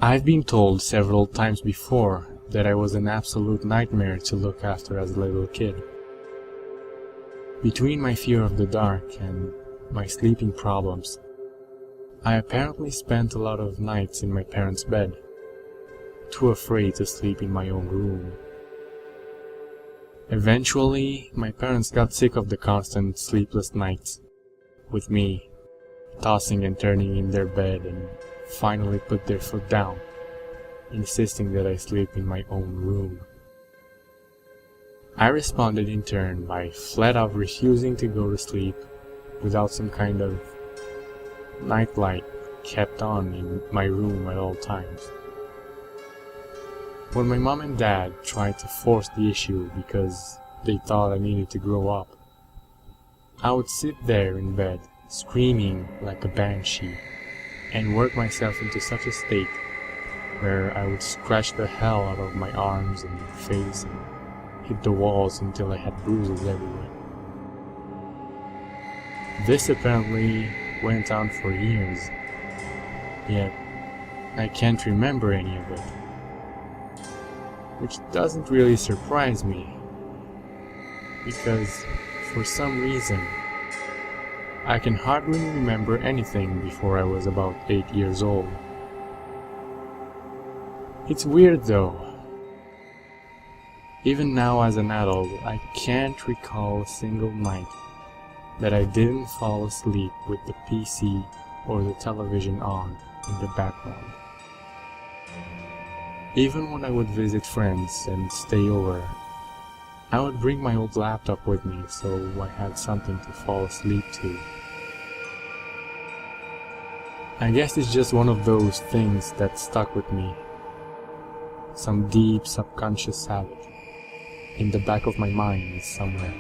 I've been told several times before that I was an absolute nightmare to look after as a little kid. Between my fear of the dark and my sleeping problems, I apparently spent a lot of nights in my parents' bed, too afraid to sleep in my own room. Eventually, my parents got sick of the constant sleepless nights, with me tossing and turning in their bed, and finally put their foot down, insisting that I sleep in my own room. I responded in turn by flat out refusing to go to sleep without some kind of nightlight kept on in my room at all times. When my mom and dad tried to force the issue because they thought I needed to grow up, I would sit there in bed, screaming like a banshee, and work myself into such a state where I would scratch the hell out of my arms and face and hit the walls until I had bruises everywhere. This apparently went on for years, yet I can't remember any of it, which doesn't really surprise me, because for some reason I can hardly remember anything before I was about 8 years old. It's weird though. Even now as an adult, I can't recall a single night that I didn't fall asleep with the PC or the television on in the background. Even when I would visit friends and stay over, I would bring my old laptop with me so I had something to fall asleep to. I guess it's just one of those things that stuck with me. Some deep subconscious habit in the back of my mind somewhere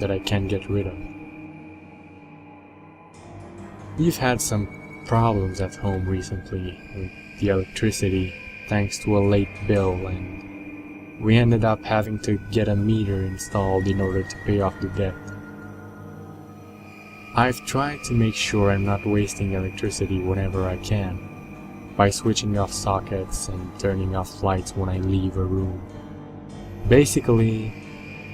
that I can't get rid of. We've had some problems at home recently with the electricity thanks to a late bill, and we ended up having to get a meter installed in order to pay off the debt. I've tried to make sure I'm not wasting electricity whenever I can, by switching off sockets and turning off lights when I leave a room. Basically,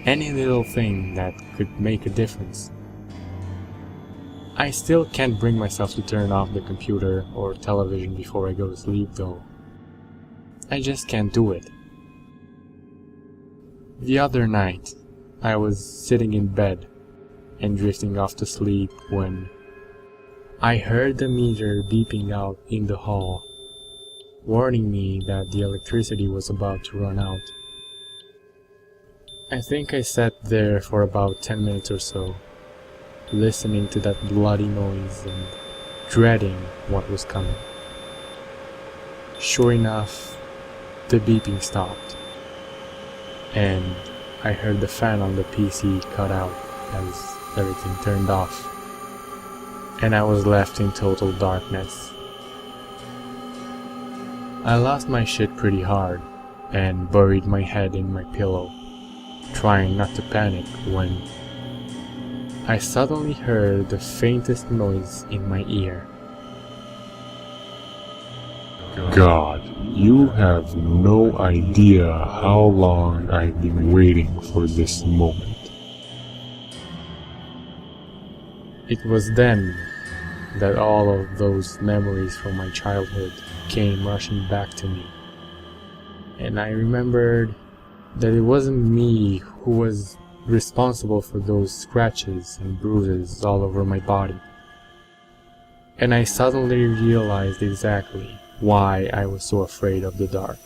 any little thing that could make a difference. I still can't bring myself to turn off the computer or television before I go to sleep though. I just can't do it. The other night, I was sitting in bed and drifting off to sleep when I heard the meter beeping out in the hall, warning me that the electricity was about to run out. I think I sat there for about 10 minutes or so, listening to that bloody noise and dreading what was coming. Sure enough, the beeping stopped, and I heard the fan on the PC cut out as everything turned off, and I was left in total darkness. I lost my shit pretty hard and buried my head in my pillow, trying not to panic when I suddenly heard the faintest noise in my ear. God, you have no idea how long I've been waiting for this moment. It was then that all of those memories from my childhood came rushing back to me, and I remembered that it wasn't me who was responsible for those scratches and bruises all over my body. And I suddenly realized exactly why I was so afraid of the dark.